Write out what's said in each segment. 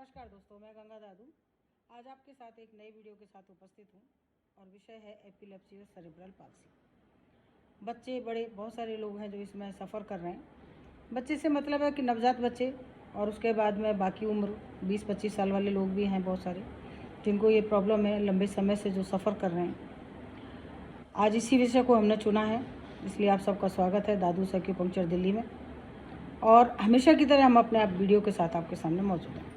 नमस्कार दोस्तों, मैं गंगा दादू आज आपके साथ एक नई वीडियो के साथ उपस्थित हूँ और विषय है एपिलेप्सी और सेरेब्रल पाल्सी। बच्चे बड़े बहुत सारे लोग हैं जो इसमें सफ़र कर रहे हैं। बच्चे से मतलब है कि नवजात बच्चे और उसके बाद में बाकी उम्र 20-25 साल वाले लोग भी हैं बहुत सारे जिनको ये प्रॉब्लम है, लंबे समय से जो सफ़र कर रहे हैं। आज इसी विषय को हमने चुना है, इसलिए आप सबका स्वागत है दादू एक्यूपंक्चर दिल्ली में। और हमेशा की तरह हम अपने आप वीडियो के साथ आपके सामने मौजूद हैं।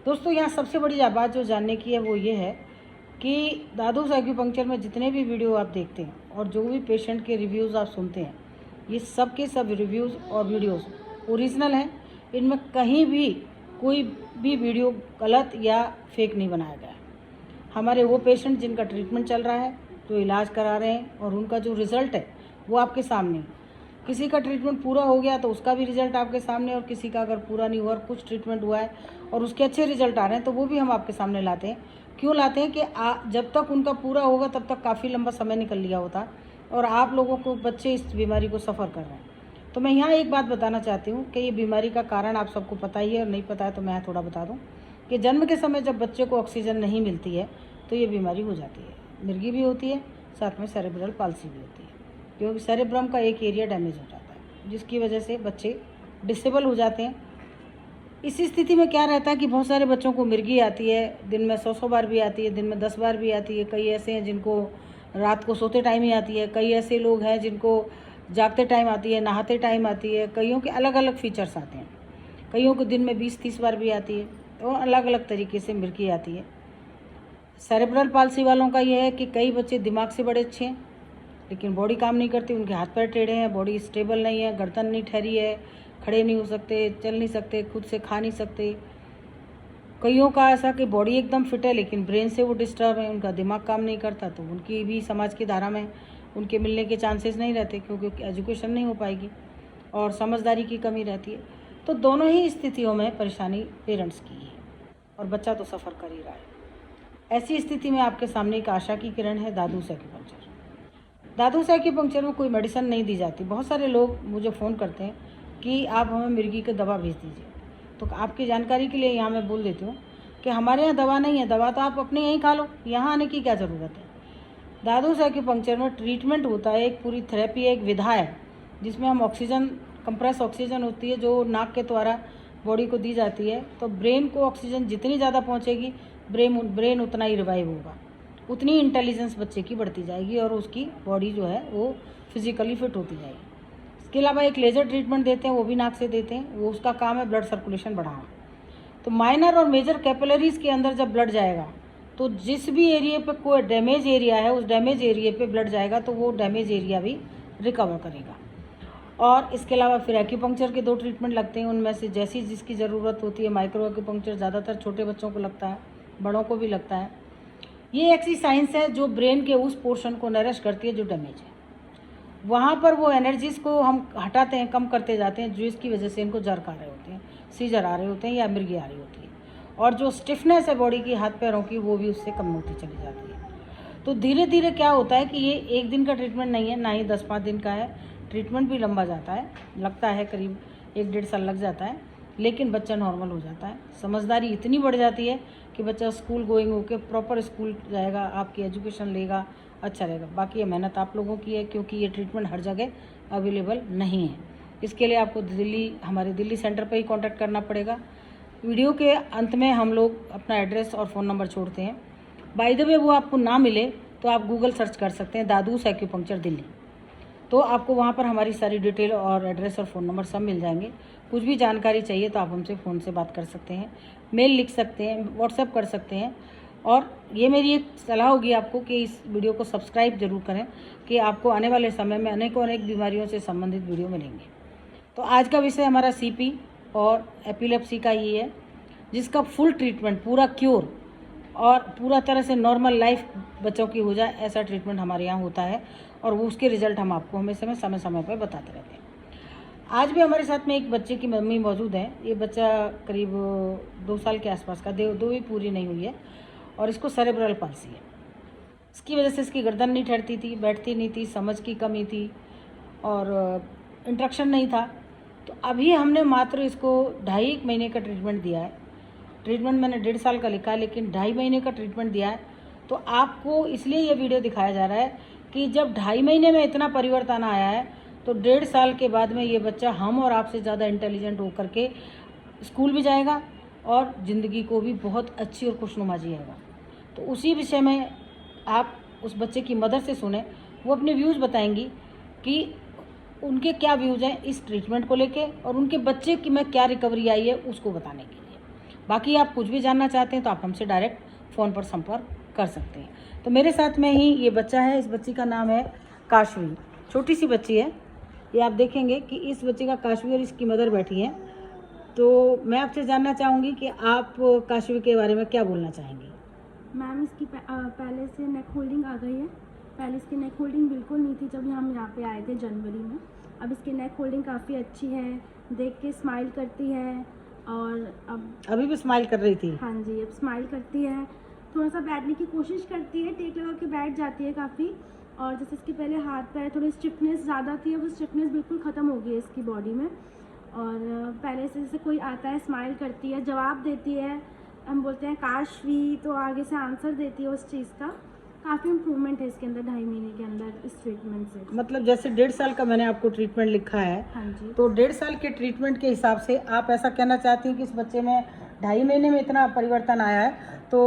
दोस्तों, यहाँ सबसे बड़ी बात जो जानने की है वो ये है कि दादू एक्यूपंक्चर में जितने भी वीडियो आप देखते हैं और जो भी पेशेंट के रिव्यूज़ आप सुनते हैं, ये सब के सब रिव्यूज़ और वीडियोज़ ओरिजिनल हैं। इनमें कहीं भी कोई भी वीडियो गलत या फेक नहीं बनाया गया है। हमारे वो पेशेंट जिनका ट्रीटमेंट चल रहा है, जो इलाज करा रहे हैं और उनका जो रिज़ल्ट है वो आपके सामने है। किसी का ट्रीटमेंट पूरा हो गया तो उसका भी रिजल्ट आपके सामने, और किसी का अगर पूरा नहीं हुआ और कुछ ट्रीटमेंट हुआ है और उसके अच्छे रिजल्ट आ रहे हैं तो वो भी हम आपके सामने लाते हैं। क्यों लाते हैं कि जब तक उनका पूरा होगा तब तक काफ़ी लंबा समय निकल लिया होता और आप लोगों को बच्चे इस बीमारी को सफ़र कर रहे हैं। तो मैं यहाँ एक बात बताना चाहती हूँ कि ये बीमारी का कारण आप सबको पता ही है, और नहीं पता है तो मैं थोड़ा बता दूँ कि जन्म के समय जब बच्चे को ऑक्सीजन नहीं मिलती है तो ये बीमारी हो जाती है। मिर्गी भी होती है, साथ में सेरेब्रल पाल्सी भी होती है, क्योंकि सेरेब्रम का एक एरिया डैमेज हो जाता है जिसकी वजह से बच्चे डिसेबल हो जाते हैं। इस स्थिति में क्या रहता है कि बहुत सारे बच्चों को मिर्गी आती है, दिन में 100 बार भी आती है, दिन में 10 बार भी आती है। कई ऐसे हैं जिनको रात को सोते टाइम ही आती है, कई ऐसे लोग हैं जिनको जागते टाइम आती है, नहाते टाइम आती है। कईयों के अलग अलग फीचर्स आते हैं, कईयों को दिन में 20-30 बार भी आती है, तो अलग अलग तरीके से मिर्गी आती है। सेरेब्रल पाल्सी वालों का यह है कि कई बच्चे दिमाग से बड़े अच्छे हैं लेकिन बॉडी काम नहीं करती, उनके हाथ पैर टेढ़े हैं, बॉडी स्टेबल नहीं है, गर्दन नहीं ठहरी है, खड़े नहीं हो सकते, चल नहीं सकते, खुद से खा नहीं सकते। कईयों का ऐसा कि बॉडी एकदम फिट है लेकिन ब्रेन से वो डिस्टर्ब है, उनका दिमाग काम नहीं करता, तो उनकी भी समाज की धारा में उनके मिलने के चांसेस नहीं रहते क्योंकि एजुकेशन नहीं हो पाएगी और समझदारी की कमी रहती है। तो दोनों ही स्थितियों में परेशानी पेरेंट्स की है और बच्चा तो सफ़र कर ही रहा है। ऐसी स्थिति में आपके सामने एक आशा की किरण है, दादू एक्यूपंक्चर। दादू एक्यूपंक्चर में कोई मेडिसिन नहीं दी जाती। बहुत सारे लोग मुझे फ़ोन करते हैं कि आप हमें मिर्गी की दवा भेज दीजिए। तो आपकी जानकारी के लिए यहाँ मैं बोल देती हूँ कि हमारे यहाँ दवा नहीं है, दवा तो आप अपने यहीं खा लो, यहाँ आने की क्या ज़रूरत है। दादू एक्यूपंक्चर में ट्रीटमेंट होता है, एक पूरी थेरेपी, एक विधा है जिसमें हम ऑक्सीजन, कंप्रेस ऑक्सीजन होती है जो नाक के द्वारा बॉडी को दी जाती है। तो ब्रेन को ऑक्सीजन जितनी ज़्यादा पहुँचेगी, ब्रेन उतना ही रिवाइव होगा, उतनी इंटेलिजेंस बच्चे की बढ़ती जाएगी और उसकी बॉडी जो है वो फिजिकली फिट होती जाएगी। इसके अलावा एक लेज़र ट्रीटमेंट देते हैं, वो भी नाक से देते हैं, वो उसका काम है ब्लड सर्कुलेशन बढ़ाना। तो माइनर और मेजर कैपिलरीज के अंदर जब ब्लड जाएगा तो जिस भी एरिया पे कोई डैमेज एरिया है उस डैमेज एरिया पे ब्लड जाएगा तो वो डैमेज एरिया भी रिकवर करेगा। और इसके अलावा फिर एक्यूपंक्चर के 2 ट्रीटमेंट लगते हैं, उनमें से जैसी जिसकी ज़रूरत होती है। माइक्रो एक्यूपंक्चर ज़्यादातर छोटे बच्चों को लगता है, बड़ों को भी लगता है। ये ऐसी साइंस है जो ब्रेन के उस पोर्शन को नरिश करती है जो डैमेज है। वहाँ पर वो एनर्जीज़ को हम हटाते हैं, कम करते जाते हैं, जो इसकी वजह से इनको जर्क आ रहे होते हैं, सीजर आ रहे होते हैं या मिर्गी आ रही होती है। और जो स्टिफनेस है बॉडी की, हाथ पैरों की, वो भी उससे कम होती चली जाती है। तो धीरे धीरे क्या होता है कि ये एक दिन का ट्रीटमेंट नहीं है, ना ही 10-5 दिन का है। ट्रीटमेंट भी लंबा जाता है, लगता है करीब 1-1.5 साल लग जाता है, लेकिन बच्चा नॉर्मल हो जाता है। समझदारी इतनी बढ़ जाती है कि बच्चा स्कूल गोइंग होकर प्रॉपर स्कूल जाएगा, आपकी एजुकेशन लेगा, अच्छा रहेगा। बाकी ये मेहनत आप लोगों की है क्योंकि ये ट्रीटमेंट हर जगह अवेलेबल नहीं है। इसके लिए आपको हमारे दिल्ली सेंटर पर ही कॉन्टैक्ट करना पड़ेगा। वीडियो के अंत में हम लोग अपना एड्रेस और फ़ोन नंबर छोड़ते हैं। बाय द वे वो आपको ना मिले तो आप गूगल सर्च कर सकते हैं दादू एक्यूपंक्चर दिल्ली, तो आपको वहाँ पर हमारी सारी डिटेल और एड्रेस और फ़ोन नंबर सब मिल जाएंगे। कुछ भी जानकारी चाहिए तो आप हमसे फ़ोन से बात कर सकते हैं, मेल लिख सकते हैं, व्हाट्सएप कर सकते हैं। और ये मेरी एक सलाह होगी आपको कि इस वीडियो को सब्सक्राइब जरूर करें कि आपको आने वाले समय में अनेक बीमारियों से संबंधित वीडियो मिलेंगे। तो आज का विषय हमारा सीपी और एपिलेप्सी का ही है, जिसका फुल ट्रीटमेंट, पूरा क्योर और पूरा तरह से नॉर्मल लाइफ बच्चों की हो जाए, ऐसा ट्रीटमेंट हमारे यहाँ होता है और वो उसके रिज़ल्ट हम आपको हमेशा समय समय पर बताते रहते हैं। आज भी हमारे साथ में एक बच्चे की मम्मी मौजूद है। ये बच्चा करीब 2 साल के आसपास का, 2 ही पूरी नहीं हुई है, और इसको सेरेब्रल पाल्सी है। इसकी वजह से इसकी गर्दन नहीं ठहरती थी, बैठती नहीं थी, समझ की कमी थी और इंट्रक्शन नहीं था। तो अभी हमने मात्र इसको 2.5 महीने का ट्रीटमेंट दिया है ट्रीटमेंट मैंने 1.5 साल का लिखा है, लेकिन 2.5 महीने का ट्रीटमेंट दिया है। तो आपको इसलिए ये वीडियो दिखाया जा रहा है कि जब 2.5 महीने में इतना परिवर्तन आया है, तो 1.5 साल के बाद में ये बच्चा हम और आपसे ज़्यादा इंटेलिजेंट होकर के स्कूल भी जाएगा और ज़िंदगी को भी बहुत अच्छी और खुशनुमा जिएगा। तो उसी विषय में आप उस बच्चे की मदर से सुने, वो अपने व्यूज़ बताएंगी कि उनके क्या व्यूज़ हैं इस ट्रीटमेंट को लेके, और उनके बच्चे की में क्या रिकवरी आई है उसको बताने के लिए। बाकी आप कुछ भी जानना चाहते हैं तो आप हमसे डायरेक्ट फ़ोन पर संपर्क कर सकते हैं। तो मेरे साथ में ही ये बच्चा है, इस बच्ची का नाम है काशवी। छोटी सी बच्ची है ये, आप देखेंगे कि इस बच्चे का काशवी और इसकी मदर बैठी हैं। तो मैं आपसे जानना चाहूँगी कि आप काशवी के बारे में क्या बोलना चाहेंगी। मैम इसकी पहले से नेक होल्डिंग आ गई है। पहले इसकी नेक होल्डिंग बिल्कुल नहीं थी जब हम यहाँ पे आए थे जनवरी में। अब इसकी नेक होल्डिंग काफ़ी अच्छी है, देख के स्माइल करती है, और अब अभी भी स्माइल कर रही थी। हाँ जी, अब स्माइल करती है, थोड़ा सा बैठने की कोशिश करती है, टेक लगा के बैठ जाती है काफ़ी। और जैसे इसके पहले हाथ पैर थोड़ी स्टिफनेस ज़्यादा थी, वो स्टिफनेस बिल्कुल ख़त्म हो गई है इसकी बॉडी में। और पहले से जैसे कोई आता है स्माइल करती है, जवाब देती है, हम बोलते हैं काशवी, तो आगे से आंसर देती है उस चीज़ का। काफ़ी इम्प्रूवमेंट है इसके अंदर 2.5 महीने के अंदर इस ट्रीटमेंट से। मतलब जैसे 1.5 साल का मैंने आपको ट्रीटमेंट लिखा है, हाँ जी, तो 1.5 साल के ट्रीटमेंट के हिसाब से आप ऐसा कहना चाहती हैं कि इस बच्चे में 2.5 महीने में इतना परिवर्तन आया है, तो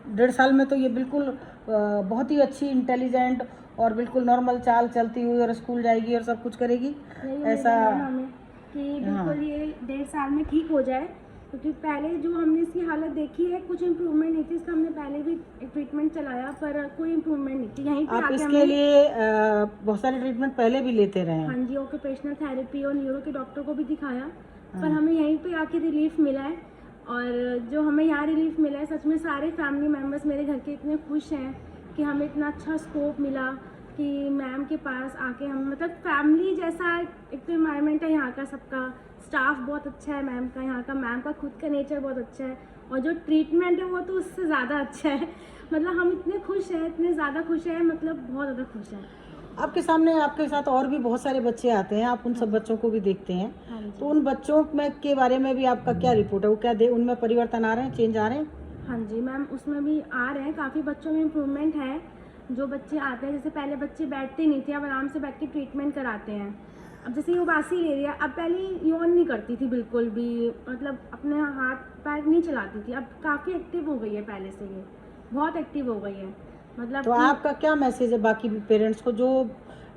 1.5 साल में तो ये बिल्कुल बहुत ही अच्छी, इंटेलिजेंट और बिल्कुल नॉर्मल चाल चलती हुई और स्कूल जाएगी और सब कुछ करेगी ऐसा। हमें कि बिल्कुल ये 1.5 साल में ठीक हो जाए, क्योंकि पहले जो हमने इसकी हालत देखी है कुछ इम्प्रूवमेंट नहीं थी इसका। हमने पहले भी ट्रीटमेंट चलाया पर कोई इम्प्रूवमेंट नहीं थी। यहीं पे आप आके इसके लिए बहुत सारे ट्रीटमेंट पहले भी लेते रहे हैं। हाँ जी, ऑक्यूपेशनल थेरेपी और न्यूरो के डॉक्टर को भी दिखाया, पर हमें यहीं पे आके रिलीफ मिला है। और जो हमें यहाँ रिलीफ मिला है, सच में सारे फैमिली मेम्बर्स मेरे घर के इतने खुश हैं कि हमें इतना अच्छा स्कोप मिला कि मैम के पास आके हम, मतलब फैमिली जैसा एक तो इन्वायरमेंट है यहाँ का, सबका स्टाफ बहुत अच्छा है मैम का, यहाँ का मैम का खुद का नेचर बहुत अच्छा है, और जो ट्रीटमेंट है वो तो उससे ज़्यादा अच्छा है। मतलब हम इतने खुश हैं, इतने ज़्यादा खुश हैं, मतलब बहुत ज़्यादा खुश हैं। आपके सामने आपके साथ और भी बहुत सारे बच्चे आते हैं, आप उन सब बच्चों को भी देखते हैं। हाँ जी, तो उन बच्चों में के बारे में भी आपका क्या रिपोर्ट है, वो क्या उनमें परिवर्तन आ रहे हैं, चेंज आ रहे हैं? हाँ जी मैम, उसमें भी आ रहे हैं, काफ़ी बच्चों में इम्प्रूवमेंट है। जो बच्चे आते हैं, जैसे पहले बच्चे बैठते नहीं थे, अब आराम से बैठ के ट्रीटमेंट कराते हैं। अब जैसे ये उबासी ले रही है, अब पहले यौन नहीं करती थी बिल्कुल भी, मतलब अपने हाथ पैर नहीं चलाती थी, अब काफ़ी एक्टिव हो गई है, पहले से ये बहुत एक्टिव हो गई है। मतलब तो आपका क्या मैसेज है बाकी पेरेंट्स को, जो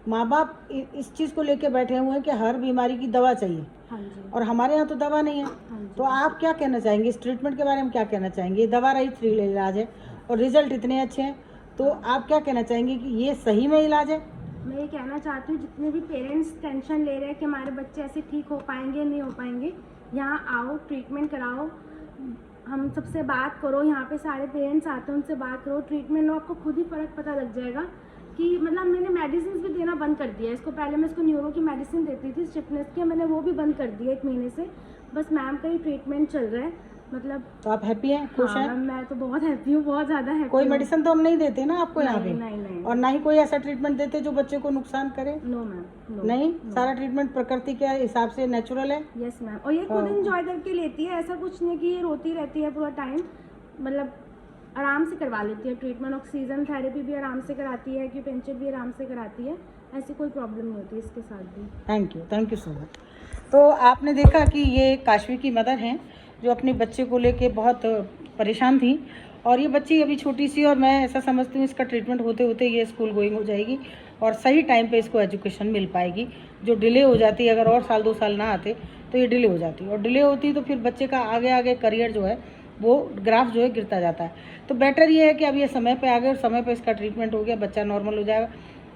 माँ बाप इस चीज़ को लेके बैठे हुए हैं कि हर बीमारी की दवा चाहिए, हाँ जी, और हमारे यहाँ तो दवा नहीं है। हाँ जी, तो आप क्या कहना चाहेंगे इस ट्रीटमेंट के बारे में, क्या कहना चाहेंगे? ये दवा रहित इलाज है और रिजल्ट इतने अच्छे हैं, तो आप क्या कहना चाहेंगे कि ये सही में इलाज है? मैं ये कहना चाहती हूँ, जितने भी पेरेंट्स टेंशन ले रहे हैं कि हमारे बच्चे ऐसे ठीक हो पाएंगे नहीं हो पाएंगे, यहाँ आओ, ट्रीटमेंट कराओ, हम सबसे बात करो, यहाँ पे सारे पेरेंट्स आते हैं, उनसे बात करो, ट्रीटमेंट लो, आपको खुद ही फ़र्क पता लग जाएगा। कि मतलब मैंने मेडिसिन भी देना बंद कर दिया है इसको। पहले मैं इसको न्यूरो की मेडिसिन देती थी स्टिफनेस की, मैंने वो भी बंद कर दिया 1 महीने से। बस मैम का ही ट्रीटमेंट चल रहा है। मतलब तो आप हैप्पी हैं, खुश हाँ, हैं? मैं तो बहुत हैप्पी हूँ, बहुत ज़्यादा हैप्पी। कोई मेडिसिन तो हम नहीं देते ना आपको यहाँ पे, नहीं, और ना ही कोई ऐसा ट्रीटमेंट देते जो बच्चे को नुकसान करे। नो मैम, नहीं, सारा ट्रीटमेंट प्रकृति के हिसाब से नेचुरल है। यस मैम, और ये खुद इंजॉय करके लेती है, ऐसा कुछ नहीं कि ये रोती रहती है पूरा टाइम, मतलब आराम से करवा लेती है ट्रीटमेंट। ऑक्सीजन थेरेपी भी आराम से कराती है, एक्यूपेंचर भी आराम से कराती है, ऐसी कोई प्रॉब्लम नहीं होती इसके साथ भी। Thank you so much. तो आपने देखा कि ये काशवी की मदर हैं जो अपने बच्चे को लेके बहुत परेशान थी, और ये बच्ची अभी छोटी सी, और मैं ऐसा समझती हूँ इसका ट्रीटमेंट होते होते ये स्कूल गोइंग हो जाएगी और सही टाइम पे इसको एजुकेशन मिल पाएगी। जो डिले हो जाती है, अगर और साल 2 साल ना आते तो ये डिले हो जाती, और डिले होती तो फिर बच्चे का आगे आगे करियर जो है वो ग्राफ जो है गिरता जाता है। तो बेटर ये है कि अब ये समय पे आ गए और समय पे इसका ट्रीटमेंट हो गया, बच्चा नॉर्मल हो जाएगा।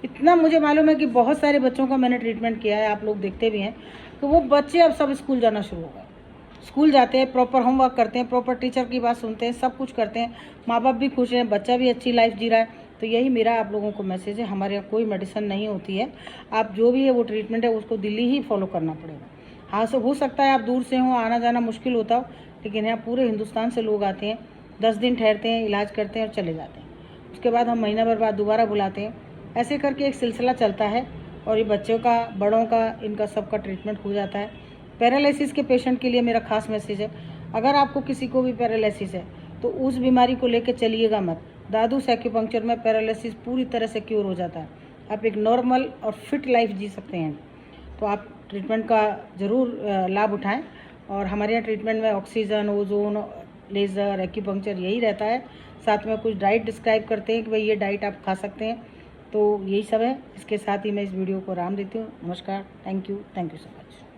इतना मुझे मालूम है कि बहुत सारे बच्चों का मैंने ट्रीटमेंट किया है, आप लोग देखते भी हैं, तो वो बच्चे अब सब स्कूल जाना शुरू हो गए, स्कूल जाते हैं, प्रॉपर होमवर्क करते हैं, प्रॉपर टीचर की बात सुनते हैं, सब कुछ करते हैं, माँ बाप भी खुश हैं, बच्चा भी अच्छी लाइफ जी रहा है। तो यही मेरा आप लोगों को मैसेज है, हमारे यहाँ कोई मेडिसिन नहीं होती है, आप जो भी है वो ट्रीटमेंट है उसको दिल्ली ही फॉलो करना पड़ेगा। हाँ, सो हो सकता है आप दूर से हों, आना जाना मुश्किल होता हो, लेकिन यहाँ पूरे हिंदुस्तान से लोग आते हैं, 10 दिन ठहरते हैं, इलाज करते हैं और चले जाते हैं। उसके बाद हम महीना भर बाद दोबारा बुलाते हैं, ऐसे करके एक सिलसिला चलता है, और ये बच्चों का, बड़ों का, इनका सबका ट्रीटमेंट हो जाता है। पैरालिसिस के पेशेंट के लिए मेरा खास मैसेज है, अगर आपको किसी को भी पैरालिसिस है तो उस बीमारी को लेकर चलिएगा मत। दादूस एक्यूपंक्चर में पैरालिसिस पूरी तरह से क्योर हो जाता है, आप एक नॉर्मल और फिट लाइफ जी सकते हैं। तो आप ट्रीटमेंट का ज़रूर लाभ उठाएं। और हमारे यहाँ ट्रीटमेंट में ऑक्सीजन, ओजोन, लेज़र, एक्यूपंक्चर यही रहता है। साथ में कुछ डाइट डिस्क्राइब करते हैं कि भाई ये डाइट आप खा सकते हैं। तो यही सब है। इसके साथ ही मैं इस वीडियो को आराम देती हूँ। नमस्कार, थैंक यू सो मच।